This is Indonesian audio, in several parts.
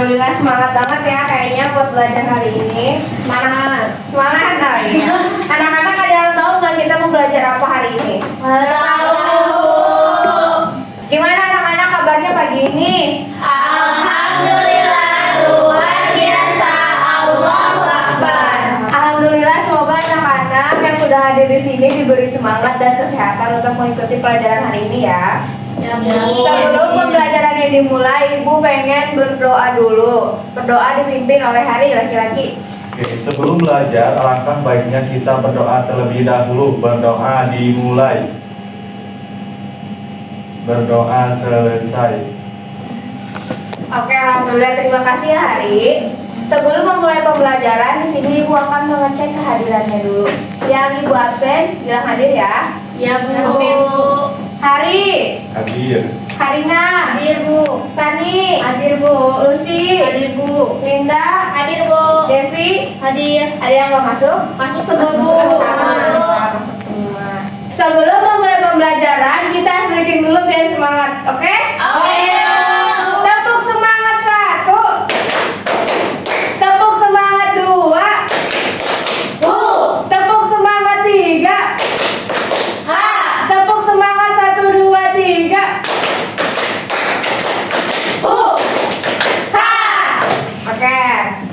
Alhamdulillah semangat banget ya kayaknya buat belajar hari ini. Semangat hari ya. Anak-anak ada yang tahu nggak kita mau belajar apa hari ini? Tahu. Gimana anak-anak kabarnya pagi ini? Alhamdulillah luar biasa. Allahu Akbar. Alhamdulillah semoga anak-anak yang sudah hadir di sini diberi semangat dan kesehatan untuk mengikuti pelajaran hari ini ya. Sebelum pembelajarannya dimulai, Ibu pengen berdoa dulu. Berdoa dipimpin oleh Hari laki-laki. Oke, sebelum belajar, alangkah baiknya kita berdoa terlebih dahulu. Berdoa dimulai. Berdoa selesai. Oke, alhamdulillah terima kasih ya Hari. Sebelum memulai pembelajaran, di sini Ibu akan mengecek kehadirannya dulu. Yang Ibu absen, bilang hadir ya. Ya Bu. Oke, Bu. Hari, Hadir. Karina, Hadir Bu. Sani, Hadir Bu. Lucy, Hadir Bu. Linda, Hadir Bu. Devi. Hadir. Ada yang nggak masuk? Masuk semua Bu. Masuk semua. Sebelum memulai pembelajaran, kita harus breathing dulu biar semangat, oke? Oke. Tepuk semangat 1. Tepuk semangat 2. Bu. Tepuk semangat 3. Ha. Tepuk semangat 1, 2, 3. Bu. Ha. Oke.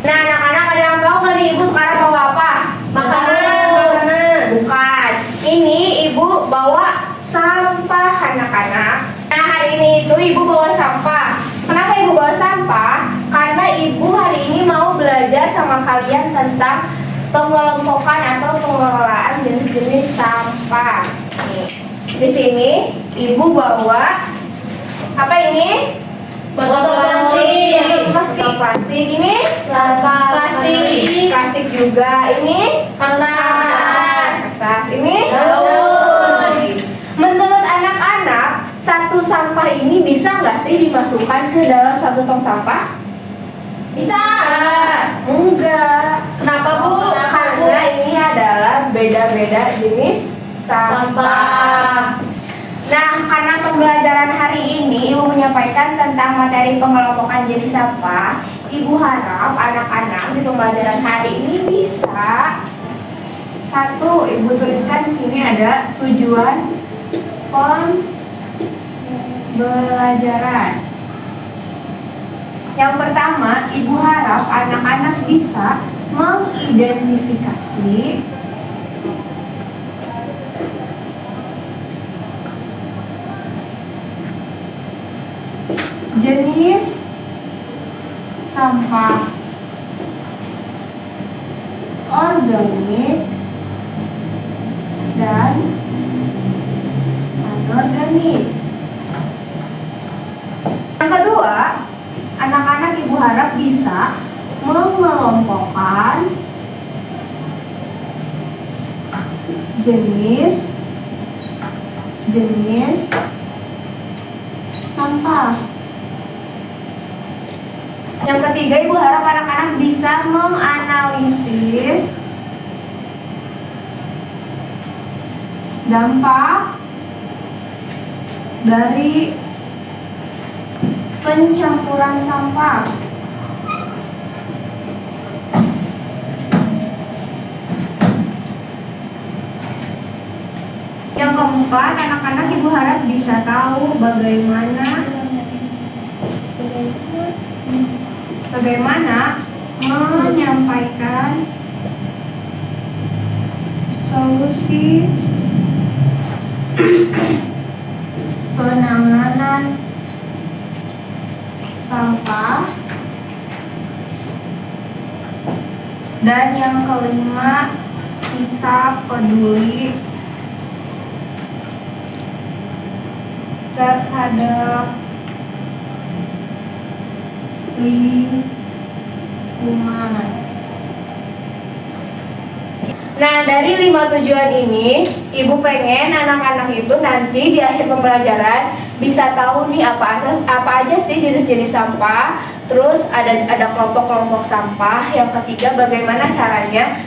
Nah, anak-anak ada yang tahu nggak nih Ibu sekarang bawa apa? Makanan. Bukan. Ini Ibu bawa sampah anak-anak. Nah, hari ini itu Ibu bawa sampah. Kenapa Ibu bawa sampah? Karena Ibu hari ini mau belajar sama kalian tentang pengelompokan atau pengelolaan jenis-jenis sampah. Nih. Di sini Ibu bawa apa ini? Botol plastik. Botol plastik. Ini Sampah plastik. Plastik juga. Ini Kertas. kertas. Ini Daun. Menurut anak-anak, satu sampah ini bisa nggak sih dimasukkan ke dalam satu tong sampah? Bisa. Enggak. Kenapa Bu? Karena ini adalah beda-beda jenis sampah. Nah, karena pembelajaran hari ini Ibu menyampaikan tentang materi pengelompokan jenis sampah, Ibu harap anak-anak di pembelajaran hari ini bisa satu, Ibu tuliskan di sini ada tujuan pembelajaran. Yang pertama, Ibu harap anak-anak bisa mengidentifikasi jenis sampah organik dan anorganik. Yang kedua, anak-anak Ibu harap bisa mengelompokkan jenis sampah. Yang ketiga, Ibu harap anak-anak bisa menganalisis dampak dari pencampuran sampah. Yang keempat, anak-anak Ibu harap bisa tahu bagaimana menyampaikan solusi penanganan sampah. Dan yang kelima, sikap peduli terhadap lingkungan. Nah, dari 5 tujuan ini, Ibu pengen anak-anak itu nanti di akhir pembelajaran bisa tahu nih apa aja sih jenis-jenis sampah. Terus ada kelompok-kelompok sampah. Yang ketiga, bagaimana caranya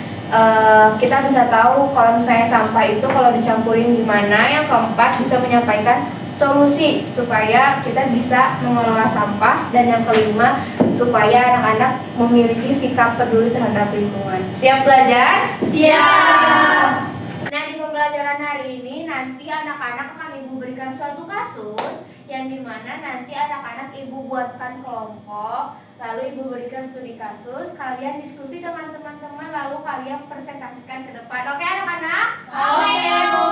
kita bisa tahu kalau misalnya sampah itu kalau dicampurin gimana. Yang keempat, bisa menyampaikan solusi supaya kita bisa mengelola sampah, dan yang kelima supaya anak-anak memiliki sikap peduli terhadap lingkungan. Siap belajar? Siap. Nah, di pembelajaran hari ini nanti anak-anak akan ibu berikan suatu kasus yang dimana nanti anak-anak ibu buatkan kelompok, lalu ibu berikan studi kasus, kalian diskusi dengan teman-teman, lalu kalian presentasikan ke depan. Oke anak-anak? Oke, Bu.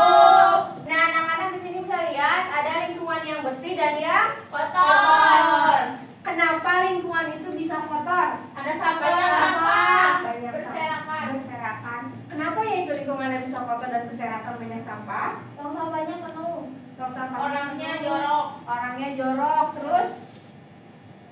Nah, anak-anak di sini bisa lihat ada lingkungan yang bersih dan yang Kotor. Kenapa lingkungan itu bisa kotor? Ada sampahnya sampah. Banyak Berserakan. berserakan. Kenapa ya itu lingkungannya bisa kotor dan berserakan banyak sampah? Tong sampahnya penuh. Tong sampah Orangnya penuh. jorok. Orangnya jorok. Terus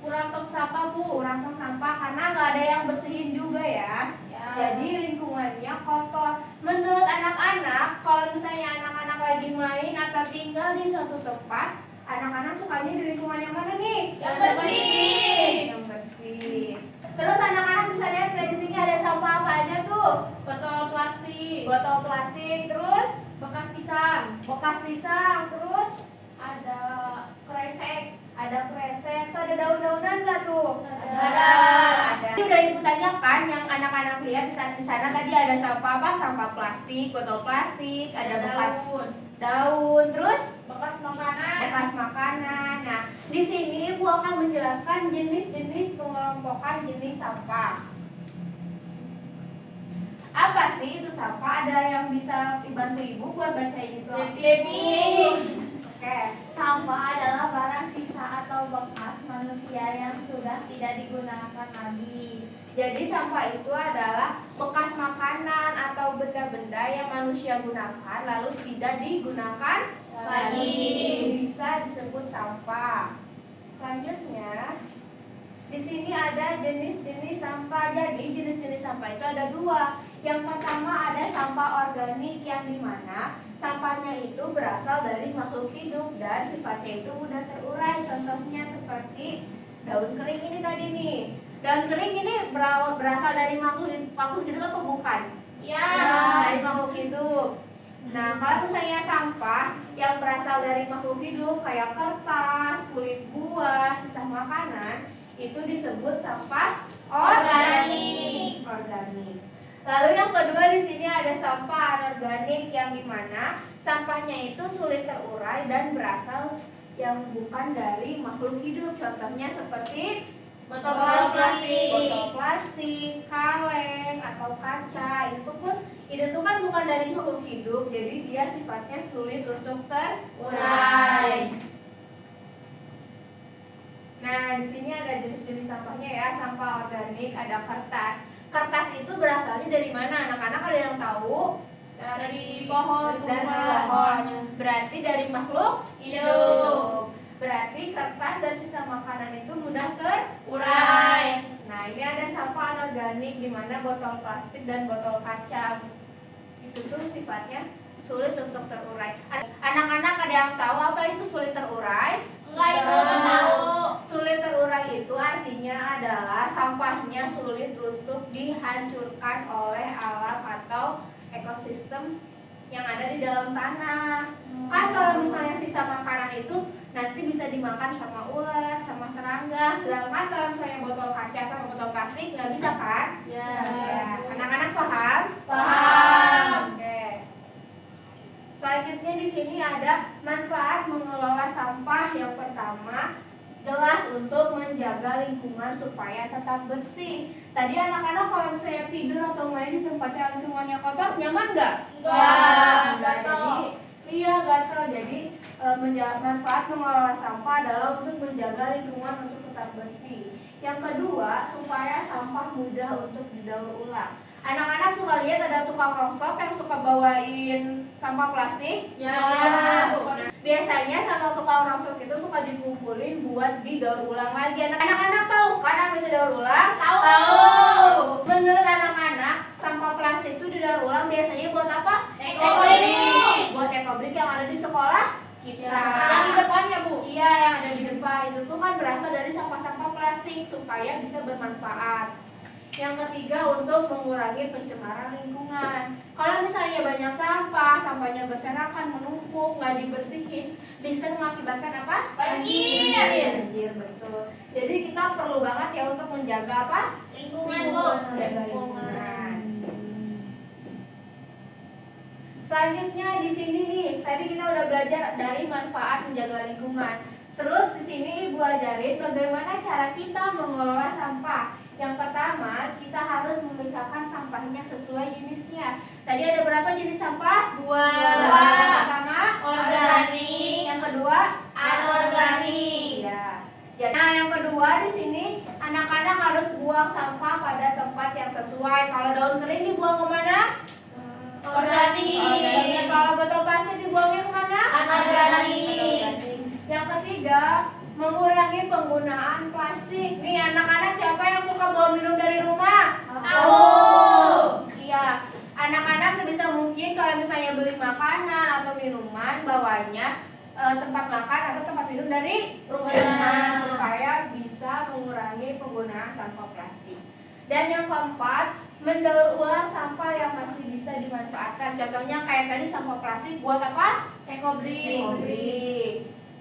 Kurang tong sampah, Bu. kurang tong sampah karena nggak ada yang bersihin juga ya. Ya. Jadi lingkungannya kotor. Menurut anak-anak, kalau misalnya anak-anak lagi main atau tinggal di suatu tempat, anak-anak sukanya di lingkungan yang mana nih? Yang bersih. Yang bersih. Terus anak-anak bisa lihat di sini ada sampah apa aja tuh? Botol plastik. Botol plastik, terus Bekas pisang. bekas pisang, terus Ada kresek. ada kresek. So, ada daun-daunan nggak tuh? Ada. Ini udah ibu tanyakan yang anak-anak lihat di sana tadi ada sampah apa? Sampah plastik, botol plastik, ada bekas daun, terus Bekas makanan. bekas makanan. Nah, di sini ibu akan menjelaskan jenis-jenis pengelompokan jenis sampah. Apa sih itu sampah? Ada yang bisa dibantu ibu buat bacain itu? Baby. Oke. Sampah adalah barang sisa atau bekas manusia yang sudah tidak digunakan lagi. Jadi sampah itu adalah bekas makanan atau benda-benda yang manusia gunakan lalu tidak digunakan Lagi. Bisa disebut sampah. Selanjutnya, di sini ada jenis-jenis sampah. Jadi jenis-jenis sampah itu ada dua. Yang pertama ada sampah organik yang dimana sampahnya itu berasal dari makhluk hidup dan sifatnya itu mudah terurai. Contohnya seperti daun kering ini tadi nih. Daun kering ini berasal dari makhluk hidup apa bukan? Ya. Dari makhluk hidup. Nah, kalau misalnya sampah yang berasal dari makhluk hidup kayak kertas, kulit buah, sisa makanan, itu disebut sampah Organik. Organik. Lalu yang kedua di sini ada sampah anorganik yang dimana sampahnya itu sulit terurai dan berasal yang bukan dari makhluk hidup. Contohnya seperti Botol plastik. botol plastik, kaleng atau kaca. Itu tuh kan bukan dari makhluk hidup, jadi dia sifatnya sulit untuk terurai. Nah, di sini ada jenis-jenis sampahnya ya. Sampah organik, ada kertas. Kertas itu berasalnya dari mana? Anak-anak ada yang tahu? Dari pohon. Dari pohon. Berarti dari makhluk Hidup. Berarti kertas dan sisa makanan itu mudah Urai. Nah, ini ada sampah anorganik di mana botol plastik dan botol kaca itu tuh sifatnya sulit untuk terurai. Anak-anak ada yang tahu apa itu sulit terurai? Enggak, Ibu, nggak tahu. Sulit terurai itu artinya adalah sampahnya sulit untuk dihancurkan oleh alam atau ekosistem yang ada di dalam tanah. Kan kalau misalnya sisa makanan itu nanti bisa dimakan sama ulat, sama serangga. Sedangkan kalau misalnya botol kaca sama botol plastik nggak bisa kan? Ya. Ya. Anak-anak paham? Paham. Oke. Selanjutnya di sini ada manfaat mengelola sampah. Yang pertama, jelas untuk menjaga lingkungan supaya tetap bersih. Tadi anak-anak kalau misalnya tidur atau main di tempat yang lingkungannya kotor, nyaman nggak? Enggak. Iya, gatal. Jadi manfaat mengelola sampah adalah untuk menjaga lingkungan untuk tetap bersih. Yang kedua, supaya sampah mudah untuk didaur ulang. Anak-anak suka lihat ada tukang rongsok yang suka bawain sampah plastik. Ya. Nah, biasanya sama tukang rongsok itu suka dikumpulin buat didaur ulang lagi. Anak-anak tahu kan apa itu daur ulang? Tahu. Menurut anak-anak, sampah plastik itu didaur ulang biasanya buat apa? Ekobrik. Buat ekobrik yang ada di sekolah kita. Yang di depan ya, Bu? Iya, yang ada di depan itu tuh kan berasal dari sampah-sampah plastik supaya bisa bermanfaat. Yang ketiga untuk mengurangi pencemaran lingkungan. Kalau misalnya banyak sampah, sampahnya berserakan, menumpuk, nggak dibersihin, bisa mengakibatkan apa? Banjir. Banjir, betul. Jadi kita perlu banget ya untuk menjaga apa? Lingkungan, Bu. Menjaga lingkungan. Selanjutnya di sini nih, tadi kita udah belajar dari manfaat menjaga lingkungan. Terus di sini Ibu ajarin bagaimana cara kita mengelola sampah. Yang pertama, kita harus memisahkan sampahnya sesuai jenisnya. Tadi ada berapa jenis sampah? Dua. Yang pertama, Organik. yang kedua, Anorganik. ya. Nah, yang kedua di sini anak-anak harus buang sampah pada tempat yang sesuai. Kalau daun kering dibuang kemana? Organik. Kalau botol plastik dibuangnya kemana? Anorganik. Yang ketiga, mengurangi penggunaan plastik. Nih anak-anak siapa yang suka bawa minum dari rumah? Aku. Iya, anak-anak sebisa mungkin kalau misalnya beli makanan atau minuman bawanya tempat makan atau tempat minum dari rumah supaya bisa mengurangi penggunaan sampah plastik. Dan yang keempat, mendaur ulang sampah yang masih bisa dimanfaatkan. Contohnya kayak tadi sampah plastik buat apa? Ekobrik.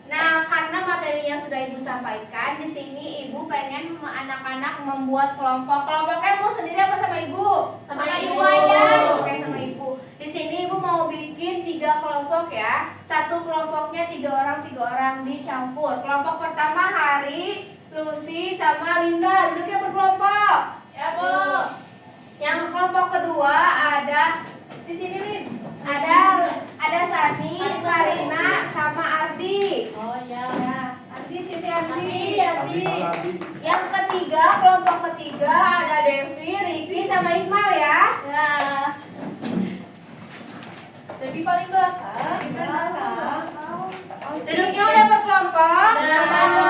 Nah, karena materinya sudah Ibu sampaikan, di sini Ibu pengen anak-anak membuat kelompok. Kelompoknya mau sendiri apa sama Ibu? Sama Ibu aja. Oke, sama Ibu. Di sini Ibu mau bikin 3 kelompok ya. Satu kelompoknya 3 orang dicampur. Kelompok pertama Hari, Lucy, sama Linda. Duduknya berkelompok. Ya, Bu. Yang kelompok kedua ada di sini nih. Ada Sani, Karina, sama Ardi. Oh ya. Ardi, Siti Ardi. Ardi. Yang ketiga, kelompok ketiga ada Devi, Riki, sama Iqmal ya. Ya. Devi paling belakang. belakang. Duduknya udah berkelompok. Udah, Bu.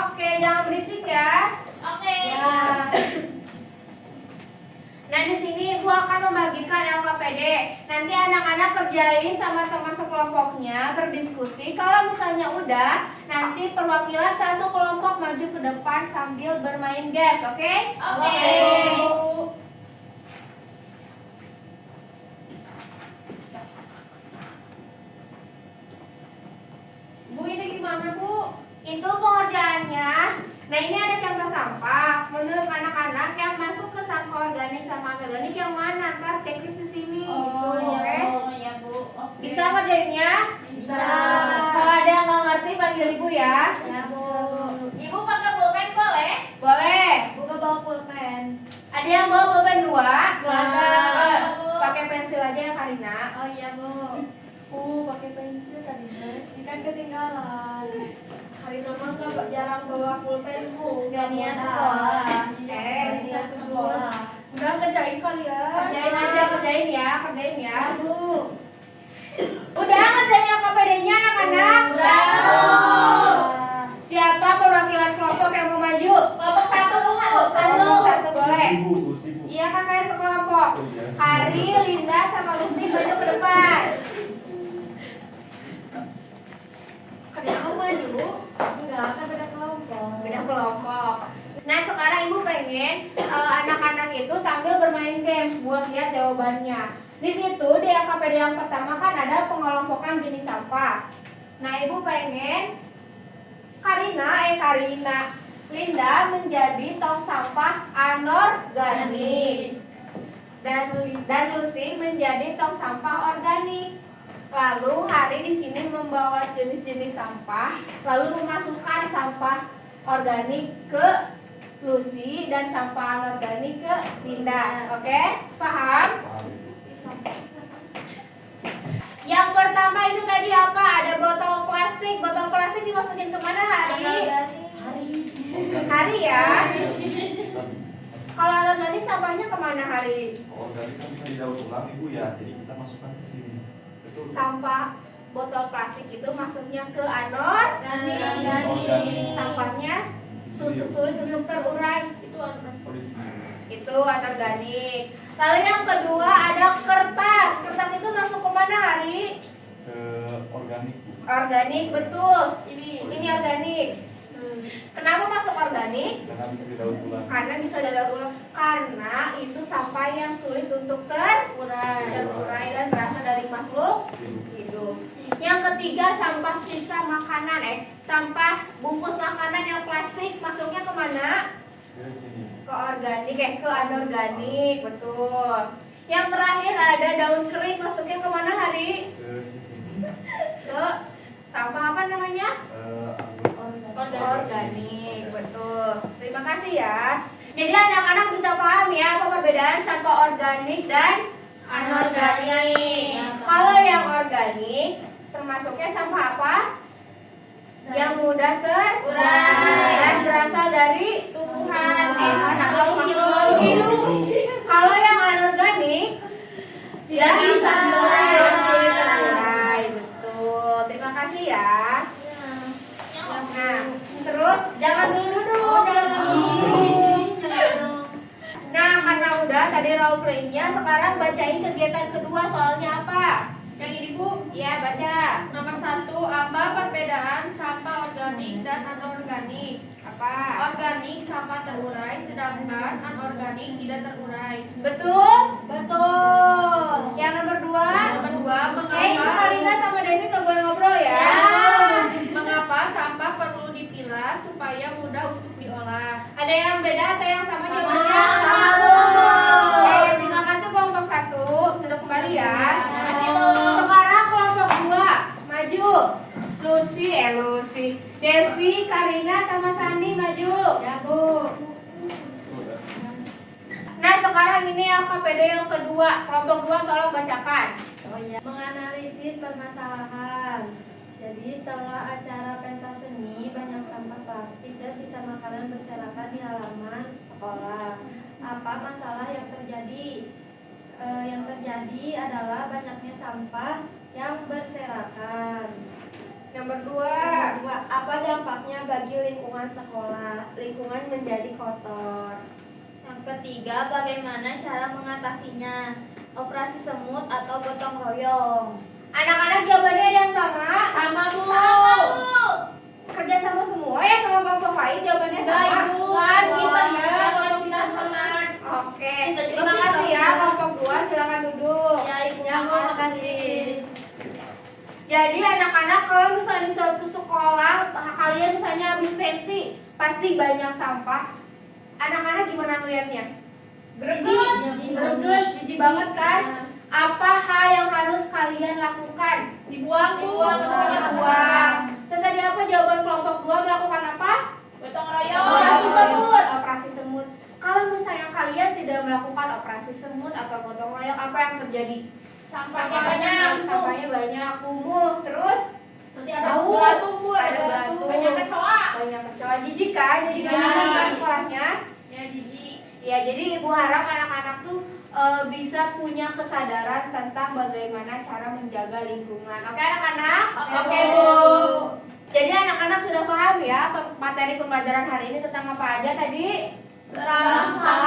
Oke, jangan berisik ya. Oke. Ya. Nah, di sini Ibu akan membagikan LKPD. Nanti anak-anak kerjain sama teman sekelompoknya, berdiskusi. Kalau misalnya udah, nanti perwakilan satu kelompok maju ke depan sambil bermain games, oke? Oke. Bu, ini gimana, Bu? Itu pengerjaannya. Nah, ini ada contoh sampah. Menurut anak-anak yang masuk ke sampah organik sama anorganik yang mana? Ntar checklist di sini gitu, oke? Ya, Bu. Oke. Bisa ngerjainnya? Bisa. Kalau ada yang nggak ngerti panggil Ibu ya. Ya, Bu. Ibu pakai pulpen boleh? Boleh. Buka bawa pulpen. Ada yang bawa pulpen 2? Ada. Pakai pensil aja ya, Karina. Oh iya, Bu. Pakai pensil Karina. Ikan ketinggalan. Karina mah nggak jarang bawa pulpen, Bu. Nggak niat sekolah. Niat sekolah. Udah kerjain kali ya. Kerjain aja, kerjain ya. Bu. Udah ngerjain LKPD-nya anak-anak? Udah. Siapa perwakilan kelompok yang mau maju? Kelompok 1, Bu. Kelompok 1 boleh. Ibu. Iya, kakaknya sekelompok. Oh, iya. Hari, Linda, sama Lucy maju ke depan. Karina mau maju? Enggak, kan beda kelompok. Beda kelompok. Nah, sekarang Ibu pengen anak-anak itu sambil bermain games buat lihat jawabannya. Di situ di LKPD yang pertama kan ada pengelompokan jenis sampah. Nah, Ibu pengen Karina, Linda menjadi tong sampah anorganik. Dan Lucy menjadi tong sampah organik. Lalu Hari di sini membawa jenis-jenis sampah, lalu memasukkan sampah organik ke Lucy dan sampah anorganik ke Linda. Oke? Paham? Yang pertama itu tadi apa? Ada botol plastik. Botol plastik dimasukin kemana, Hari? Hari ya. Kalau anorganik sampahnya kemana, Hari? Organik kan bisa didaur ulang, Ibu ya. Jadi kita masukkan ke sini. Betul. Sampah botol plastik itu masuknya ke anorganik. Sampahnya sulit untuk terurai. Oh, di sini. Itu anorganik. Lalu yang kedua ada kertas. Kertas itu masuk kemana, Hari? Ke organik, Bu. Organik, betul. Ini organik. Kenapa masuk organik? Karena Karena bisa didaur ulang. Karena bisa didaur ulang. Karena itu sampah yang sulit untuk terurai dan berasal dari makhluk hidup. Yang ketiga, sampah sisa makanan. Sampah bungkus makanan yang plastik masuknya kemana? Ke sini. Ke organik, ke anorganik, betul. Yang terakhir ada daun kering, masuknya kemana Hari? Ke sini. Ke sampah apa namanya? Anggur. Organik, betul. Terima kasih ya. Jadi anak-anak bisa paham ya apa perbedaan sampah organik dan anorganik. Kalau yang organik termasuknya sampah apa? Yang mudah terurai dan berasal dari Tumbuhan, makhluk hidup. Kalau yang anorganik tidak bisa terurai. Betul. Terima kasih ya. Nah, terus jangan duduk. Nah, karena udah tadi role play-nya, sekarang bacain kegiatan kedua, soalnya apa? Yang ini Bu, Iya, baca. nomor 1, apa perbedaan sampah organik dan anorganik? Apa? Organik sampah terurai, sedangkan anorganik tidak terurai. Betul? Betul. Yang nomor 2? Nomor 2, Itu Karina sama Devi tuh boleh ngobrol ya. mengapa sampah perlu dipilah supaya mudah untuk diolah? Ada yang beda atau yang sama jawabannya? Sama. Terima kasih kelompok 1. Duduk kembali ya. Kasih Bu. Sekarang kelompok 2. Maju. Lucy, Devi, Karina sama Sandi maju. Ya Bu. Nah, sekarang ini LKPD yang kedua. Kelompok 2 tolong bacakan. Menganalisis permasalahan. Jadi setelah acara pentas seni, banyak sampah plastik dan sisa makanan berserakan di halaman sekolah. Apa masalah yang terjadi? Yang terjadi adalah banyaknya sampah yang berserakan. Nomor 2. Kedua, apa dampaknya bagi lingkungan sekolah? Lingkungan menjadi kotor. Yang ketiga, bagaimana cara mengatasinya? Operasi semut atau gotong royong? Anak-anak jawabannya ada yang sama? Sama Bu. Kerja sama semua ya sama kelompok lain jawabannya sama? Kan kita ya kalau kita sama. Oke, terima kasih ya kelompok 2, silakan duduk. Ya, Ibu, Ya Bu, makasih. Jadi anak-anak kalau misalnya di suatu sekolah kalian misalnya habis pensi pasti banyak sampah. Anak-anak gimana ngelihatnya? Greget, jijik banget kan? Apa hal yang harus kalian lakukan? Dibuang Bu. Dibuang. Terus tadi apa jawaban kelompok 2 melakukan apa? Gotong royong. Operasi semut. Operasi semut. Kalau misalnya kalian tidak melakukan operasi semut atau gotong royong, apa yang terjadi? Sampahnya banyak. Sampahnya banyak, kumuh, terus Nanti ada Bau. belatung Bu. Ada belatung. Banyak kecoa. banyak kecoa. Jijik kan? Jadi Iya. gimana kan sekolahnya? Ya jijik. Ya, jadi ibu harap anak-anak tuh bisa punya kesadaran tentang bagaimana cara menjaga lingkungan. Oke anak-anak? Oke Bu. Jadi anak-anak sudah paham ya materi pembelajaran hari ini tentang apa aja tadi? Sampah.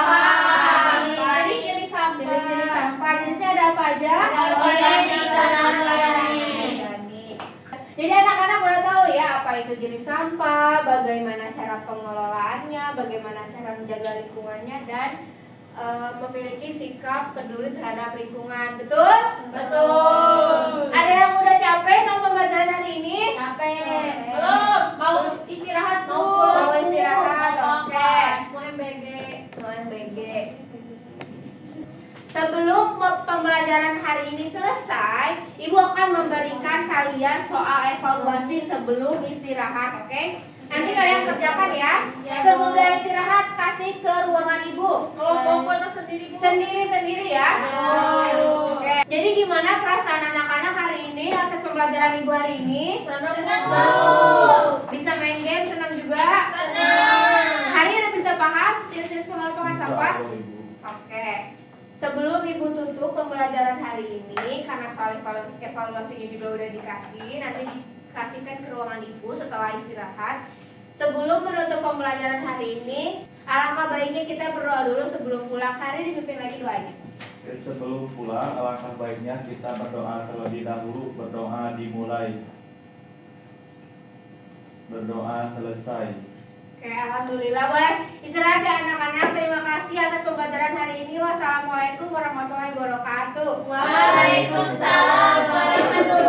Jenis-jenis sampah. Jenis-jenis sampah. Jenisnya ada apa aja? Ada organik dan Organik. Jadi anak-anak udah tahu ya apa itu jenis sampah, bagaimana cara pengelolaannya, bagaimana cara menjaga lingkungannya dan memiliki sikap peduli terhadap lingkungan. Betul? Betul. Ada yang udah capek sama pembelajaran hari ini? Belum. Mau istirahat Bu. Mau istirahat, oke. Mau MBG. OMBG. Sebelum pembelajaran hari ini selesai, Ibu akan memberikan kalian soal evaluasi sebelum istirahat, oke? Nanti kalian kerjakan ya. Sesudah istirahat kasih ke ruangan Ibu. Kelompok atau sendiri Bu? Sendiri-sendiri ya. Oke. Jadi gimana perasaan anak-anak hari ini atas pembelajaran Ibu hari ini? Senang Bu. Bisa main game, senang juga? Senang. Hari ini udah bisa paham jenis-jenis pengelompokan sampah? Bisa, Ibu. Oke. Sebelum Ibu tutup pembelajaran hari ini, karena soal evaluasinya juga udah dikasih, nanti dikasihkan ke ruangan Ibu setelah istirahat. Sebelum menutup pembelajaran hari ini, alangkah baiknya kita berdoa dulu sebelum pulang. Hari dipimpin lagi doanya. Sebelum pulang, alangkah baiknya kita berdoa terlebih dahulu. Berdoa dimulai, berdoa selesai. Oke, alhamdulillah. Boleh istirahat ya anak-anak. Terima kasih atas pembelajaran hari ini. Wassalamualaikum warahmatullahi wabarakatuh. Waalaikumsalam warahmatullahi